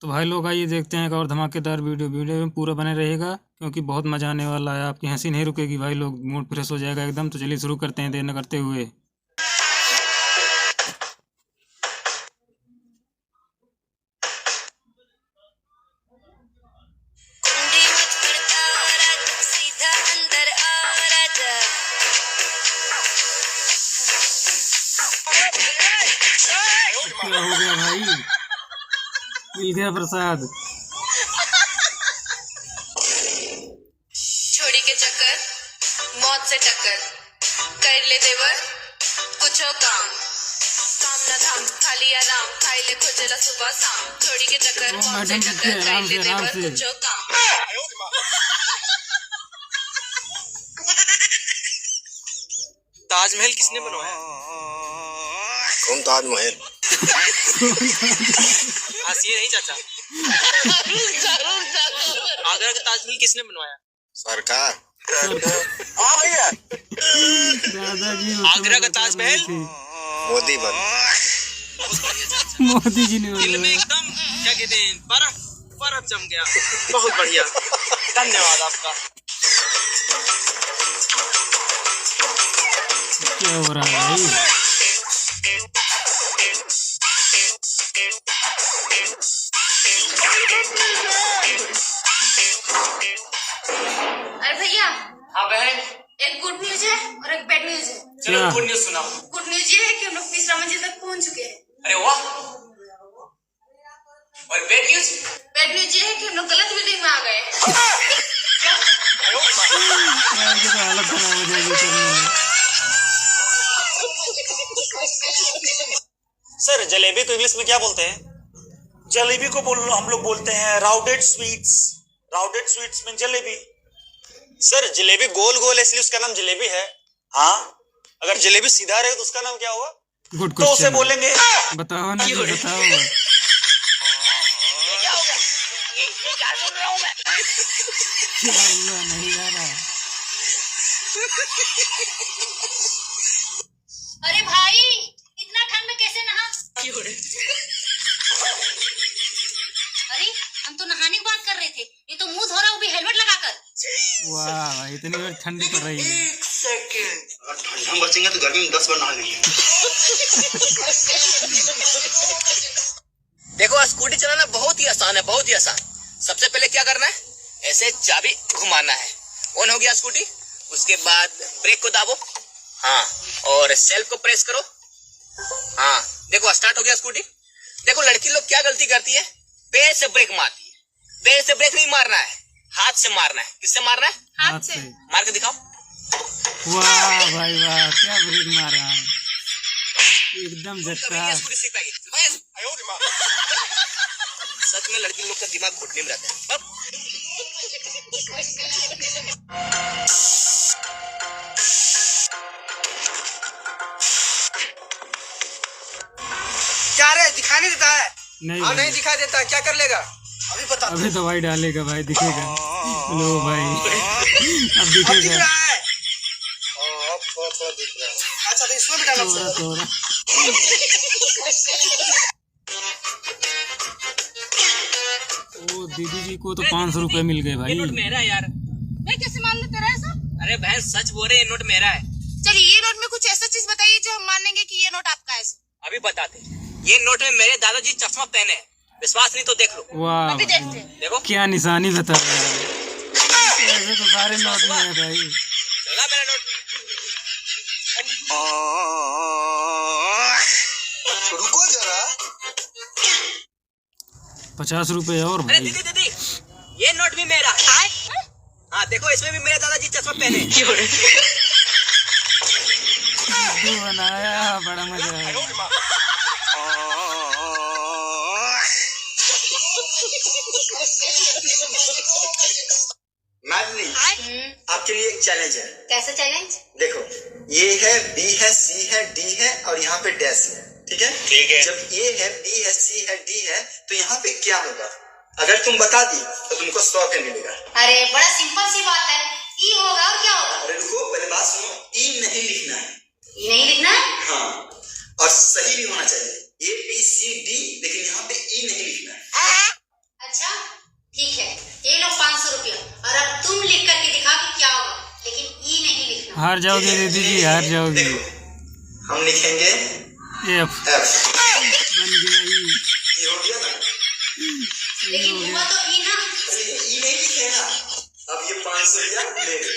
तो भाई लोग आइए देखते हैं एक और धमाकेदार वीडियो में पूरा बने रहेगा क्योंकि बहुत मजा आने वाला है। आपकी हंसी नहीं रुकेगी भाई लोग, मूड फ्रेश हो जाएगा एकदम। तो चलिए शुरू करते हैं देर न करते हुए। क्या हो गया भाई? मिल गया प्रसाद। छोड़ी के चक्कर मौत से टक्कर कर ले देवर कुछ काम न धाम खाली आराम खाई ले खुजला सुबह शाम। छोड़ी के चक्कर मौत से टक्कर कर ले देवर कुछ काम। ताजमहल किसने बनवाया? कौन ताजमहल? हंसिए नहीं चाचा। आगरा का ताजमहल किसने बनवाया? सरकार। हाँ भैया। दादाजी आगरा का ताजमहल मोदी बन। मोदी जी ने दिल में एकदम क्या कहते हैं बर्फ जम गया। बहुत बढ़िया, धन्यवाद आपका। क्या हो रहा है भाई? अरे भैया, हाँ बहन, एक गुड न्यूज है और एक बैड न्यूज है। चलो गुड न्यूज सुनाओ। गुड न्यूज ये है कि हम लोग तीसरा मंजिल तक पहुंच चुके हैं। अरे वाह। और बैड न्यूज? बैड न्यूज ये है कि हम लोग गलत बिल्डिंग में आ गए हैं। यार ये तो हालत खराब हो जाएगी करने में। सर जलेबी को इंग्लिश में क्या बोलते हैं? जलेबी को हम लोग बोलते हैं राउडेड स्वीट्स। राउडेड स्वीट्स में जलेबी। सर जलेबी गोल गोल है इसलिए उसका नाम जलेबी है। हाँ, अगर जलेबी सीधा रहे तो उसका नाम क्या हुआ? गुड तो उसे क्वेश्चन। बोलेंगे बताओ ना, बताओ। क्या हुआ? नहीं आ रहा। अरे भाई, इतना ठंड में कैसे नहा? अरे हम तो नहाने की बात कर रहे थे, ये तो मुंह धो रहा, वो भी हेलमेट लगाकर। वाह भाई, इतनी बड़ी ठंडी पड़ रही है। एक सेकेंड। ठंड हम बचेंगे तो गर्मी में 10 बार नहा लेंगे। देखो स्कूटी चलाना बहुत ही आसान है, बहुत ही आसान। सबसे पहले क्या करना है, ऐसे चाबी घुमाना है, ऑन हो गया स्कूटी। उसके बाद ब्रेक को दाबो, हाँ, और सेल्फ को प्रेस करो, हाँ, देखो स्टार्ट हो गया स्कूटी। देखो लड़की लोग क्या गलती करती है, पैर से ब्रेक मारती है। पैर से ब्रेक नहीं मारना है, हाथ से मारना है। किससे मारना है? हाथ से। मार के दिखाओ। वाह भाई वाह, क्या ब्रेक मारा है, एकदम झटका। स्कूटी सीख पाएगी। सच में लड़की लोग का दिमाग घुटने में रहता है। क्या रे, दिखाई नहीं देता है? नहीं हाँ, भाई, नहीं दिखाई देता है, क्या कर लेगा? अभी बता। अभी दवाई डालेगा भाई, दिखेगा। लो भाई, अब दिखेगा। थोड़ा दिख रहा है। अच्छा तो इसमें भी डालना थोड़ा थोड़ा। ओ दीदी जी को तो 500 रुपए मिल गए भाई। ये नोट मेरा है यार। मैं कैसे मान लूं तेरा ऐसा? अरे बहन सच बोल रहे, ये नोट मेरा है। चलिए ये नोट में कुछ ऐसा चीज बताइए जो हम मान लेंगे कि ये नोट आपका है। अभी बताते। ये नोट में मेरे दादाजी चश्मा पहने हैं, विश्वास नहीं तो देख लो। वाह अभी भाई, देखते हैं। देखो क्या निशानी बता रहा है। ऐसे तो सारे नोट में है भाई। चला मेरा नोट। रुको जरा। 50 रुपए और अरे भाई। दीदी दीदी, ये नोट भी मेरा है। हाँ देखो, इसमें भी मेरे दादाजी चश्मा पहने हैं। तू बनाया, बड़ा मजा आया। मैडनी, आपके लिए एक चैलेंज है। कैसा चैलेंज? देखो, ये है बी है, सी है, डी है और यहाँ पे डैश है। ठीक है? ठीक है। जब ये है, बी है, सी है, डी है तो यहाँ पे क्या होगा? अगर तुम बता दी तो तुमको 100 रुपये मिलेगा। अरे बड़ा सिंपल सी बात है, ई होगा और क्या होगा? अरे रुको, पहले बात सुनो। ई नहीं लिखना है। ई नहीं लिखना है? हाँ, और सही भी होना चाहिए। ए बी सी डी, लेकिन यहाँ पे ई नहीं लिखना है। हार जाओगे दीदी जी, हार जाओगे। हम लिखेंगे एफ एफ। बन गया ई। ये हो गया ना? सही हो गया। अरे ई नहीं लिखेगा। अब ये 500 रुपया ले लो।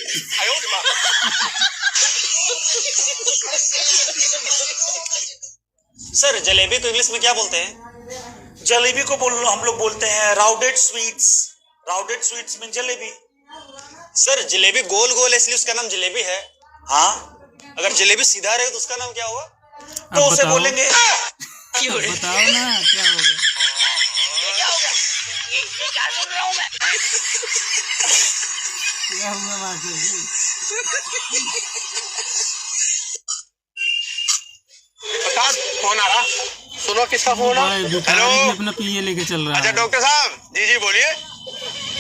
सर जलेबी को इंग्लिश में क्या बोलते हैं? जलेबी को हम लोग बोलते हैं राउडेड स्वीट्स। राउडेड स्वीट्स में जलेबी। सर जलेबी गोल गोल है इसलिए उसका नाम जलेबी है। हाँ, अगर जलेबी सीधा रहे तो उसका नाम क्या होगा? तो उसे बताओ। बोलेंगे बताओ ना क्या होगा। क्या हुआ मास्टर जी? फोन आ रहा, सुनो किसका फोन है? भाई भिखारी भी अपना पीए लेके चल रहा अच्छा है। डॉक्टर साहब, जी जी बोलिए।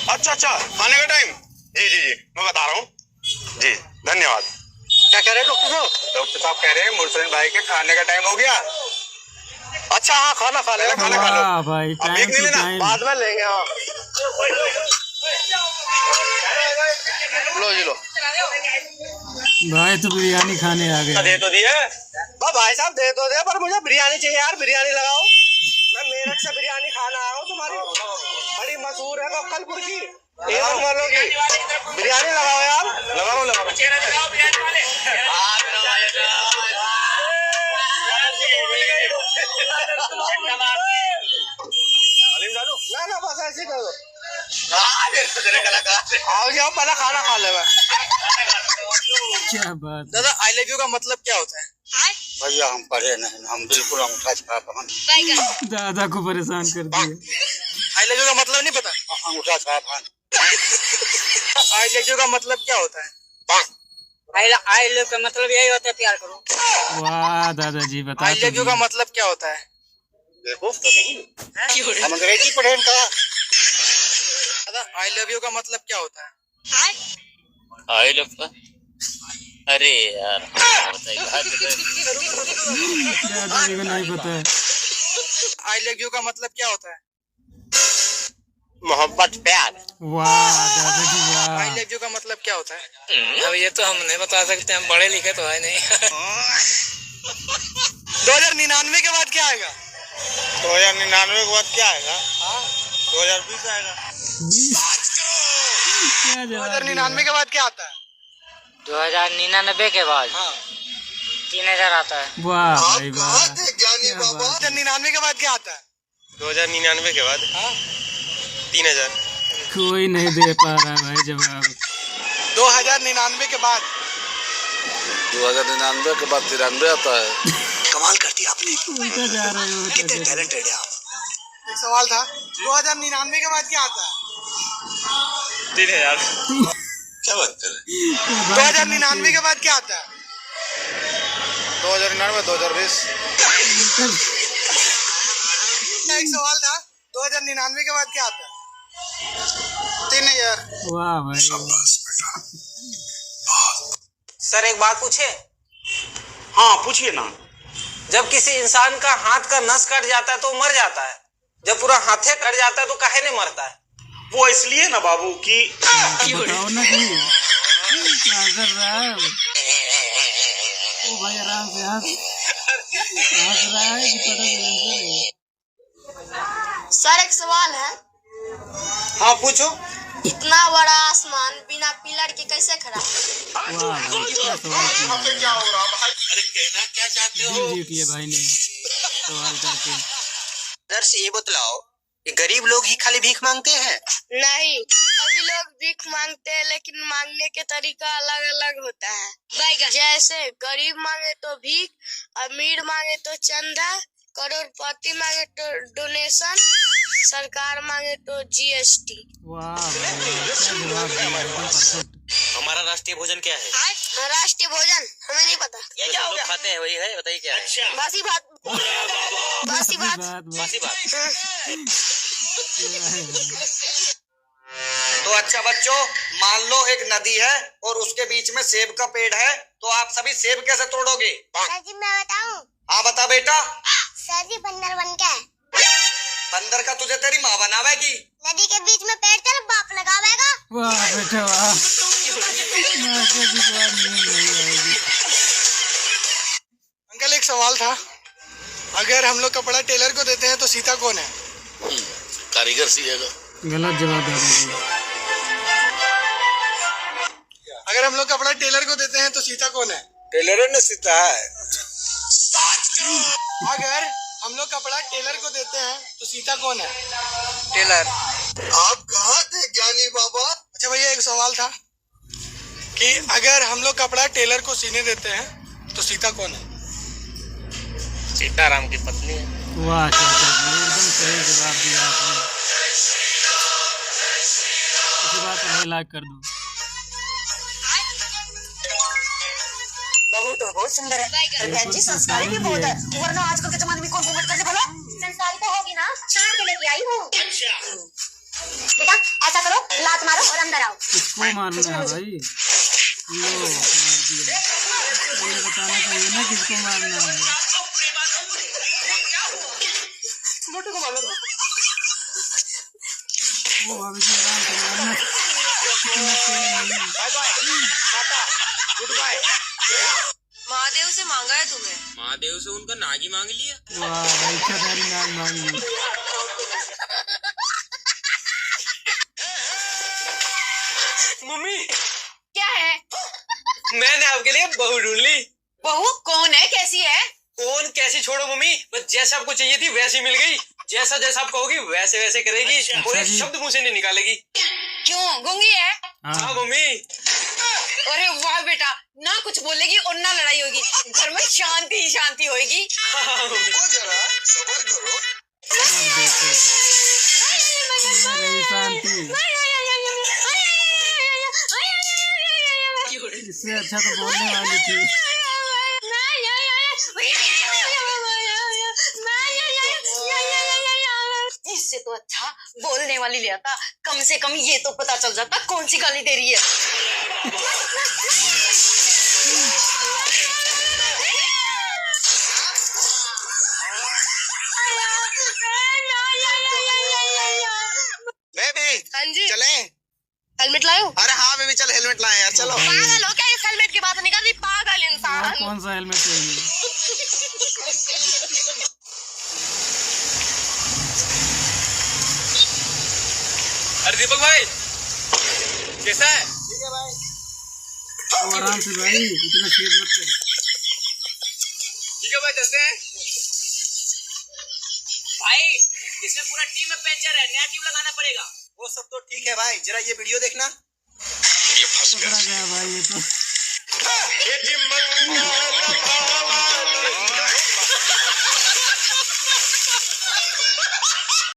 अच्छा खाने का टाइम, जी जी मैं बता रहा हूँ जी, धन्यवाद। क्या कह रहे हैं डॉक्टर साहब? डॉक्टर साहब कह रहे हैं मुरसलीन भाई के खाने का टाइम हो गया। अच्छा हाँ, खाना खा लेना, खाना खा लो। वाह भाई, अब टाइम एक नहीं टू लेना, टाइम। बाद में लेंगे। हाँ लो जी लो। भाई तो बिरयानी खाने आ गया। दे तो दिए भाई साहब, दे तो दे, पर मुझे बिरयानी चाहिए यार, बिरयानी लगाओ। मैं मेरठ से बिरयानी खाना आया हूँ, तुम्हारी बड़ी मशहूर है गोपालपुर की, एक नंबर की बिरयानी लगाओ यार। लगाओ ना बस ऐसे ही करो। आओ जाओ, पहले खाना खा ले। क्या बात है। दादा आई लव यू का मतलब क्या होता है? भैया हम पढ़े नहीं, हम बिल्कुल अंगूठा छाप, दादा को परेशान कर दिए। आई लव यू का मतलब नहीं पता? अंगूठा छाप। आई लव यू का मतलब क्या होता है? आई लव का मतलब यही होता है प्यार करो। वाह दादाजी बता आई तो लव यू का दिए। मतलब क्या होता है? देखो तो नहीं, हम अंग्रेजी पढ़े इनका। दादा आई लव यू का मतलब क्या होता है? आई लव का, अरे यार दादाजी को नहीं पता है। आई लव यू का मतलब क्या होता है? मोहब्बत प्यार। वाह दादाजी वाह। आई लव यू का मतलब क्या होता है? अब ये तो हम नहीं बता सकते, हम पढ़े लिखे तो है नहीं। 2099 के बाद क्या आएगा? 2099 के बाद क्या आएगा? 2020 आएगा। क्या जवाब 2099 के बाद क्या आता है? 2099 के बाद 3000 आता है। दिया? वाह भाई वाह। ज्ञानी क्या बाबा। बात। 2099 के बाद क्या आता है? 2099 के बाद 3000। कोई नहीं दे पा रहा भाई जवाब। 2099 के बाद 2099 के बाद 93 आता है। कमाल कर दिया आपने, उल्टा जा रहे हो कितने टैलेंटेड है आप। एक सवाल था, 2099 के बाद क्या आता है? 3000। क्या बात कर रहे हैं? 2099 के बाद क्या आता है? 2099 2020। एक सवाल था, 2099 के बाद क्या आता है? 3000। वाह भाई। सर एक बात पूछे? हाँ पूछिए ना। जब किसी इंसान का हाथ का नस कट जाता है तो वो मर जाता है, जब पूरा हाथे कट जाता है तो काहे नहीं मरता है? वो इसलिए ना बाबू कि बताओ ना जी मास्टर साहब। ओ भाई आराम से हंस रहा है कि पता नहीं। सर एक सवाल है, हाँ पूछो। इतना बड़ा आसमान बिना पिलर के कैसे खड़ा? वाह भाई क्या सवाल किया है। अरे कहना क्या चाहते हो? दिल जीत लिए भाई ने सवाल करके। इधर से ये बतलाओ कि गरीब लोग ही खाली भीख मांगते हैं? नहीं, सभी लोग भीख मांगते हैं लेकिन मांगने के तरीका अलग अलग होता है। जैसे गरीब मांगे तो भीख, अमीर मांगे तो चंदा, करोड़पति मांगे तो डोनेशन, सरकार मांगे तो जीएसटी। वाह भाई क्या जवाब दिया एकदम परफेक्ट। हमारा राष्ट्रीय भोजन क्या है? राष्ट्रीय भोजन हमें नहीं पता। ये क्या लोग खाते हैं वही है, बताइए क्या है? बासी भात। बासी भात। बासी बात। तो अच्छा बच्चों, मान लो एक नदी है और उसके बीच में सेब का पेड़ है, तो आप सभी सेब कैसे तोड़ोगे? सर जी मैं बताऊं? हाँ बता बेटा। सर जी बंदर बन के बंदर का तुझे तेरी माँ बनावेगी। नदी के बीच में पेड़ तेरा बाप लगावेगा। वाह बेटा वाह। मास्टर जी को आज नींद नहीं आई। हम लोग कपड़ा टेलर को देते हैं तो सीता कौन है? कारीगर सिएगा। गलत जवाब दे दिया। अगर हम लोग कपड़ा टेलर को देते हैं तो सीता कौन है? टेलर ने सीता है। अगर हम लोग कपड़ा टेलर को देते हैं तो सीता कौन है? टेलर। आप कहाँ थे ज्ञानी बाबा? अच्छा भैया, एक सवाल था कि अगर हम लोग कपड़ा टेलर को सीने देते हैं तो सीता कौन है? सीताराम की पत्नी है। वाह चाचा जी, एकदम सही जवाब दिया आपने। इसी बात पर मैं लाइक कर दूं। बहू तो बहुत सुंदर है, पर बहन जी संस्कारी भी बहुत है, वरना आजकल के जमाने में कौन घूंघट करके भला? संस्कारी तो होगी ना, छान के लेके आई हूँ। बेटा ऐसा करो, लात मारो और अंदर आओ। किसको मारना है भाई? लो मार दिया। ये बताना चाहिए ना किसको मारना है। मोटू को मारो। वो अभी से आराम से मारना। इतना तेज नहीं। Bye bye, tata, good bye. Mahadev से मांगा है तुम्हें? महादेव से उनका नागी मांग लिया। वाह भाई, इच्छाधारी नाग मांग ली। मम्मी, क्या है? मैंने आपके लिए बहू ढूंढ ली। बहू कौन है, कैसी है? कौन कैसी छोड़ो मम्मी, बस जैसा आपको चाहिए थी वैसी मिल गई। जैसा जैसा आप कहोगी वैसे वैसे करेगी और एक शब्द मुंह से नहीं निकालेगी। क्यों, गूंगी है? हाँ मम्मी। अरे वाह बेटा, ना कुछ बोलेगी और ना लड़ाई होगी, घर में शांति ही शांति होगी। हाँ मम्मी। जरा सबर करो। अब देखो रही शांति। इससे अच्छा तो बोलने वाली थी। इससे तो अच्छा बोलने वाली ले आता, कम से कम ये तो पता चल जाता कौन सी गाली दे रही है। बेबी हाँ जी, चलें? हेलमेट लाओ। अरे हाँ बेबी, चल हेलमेट लाए यार, चलो। पागल हो क्या? इस हेलमेट की बात नहीं कर रही, पागल और इंसान। कौन सा हेलमेट चाहिए? अरे दीपक भाई, कैसा है? तो आराम से भाई, इतना छेद मत कर। ठीक है भाई, चलते हैं। भाई, इसमें पूरा टीम में पंचर है, नया टीम लगाना पड़ेगा। वो सब तो ठीक है भाई, जरा ये वीडियो देखना। ये फंस पकड़ा गया भाई ये तो। गया।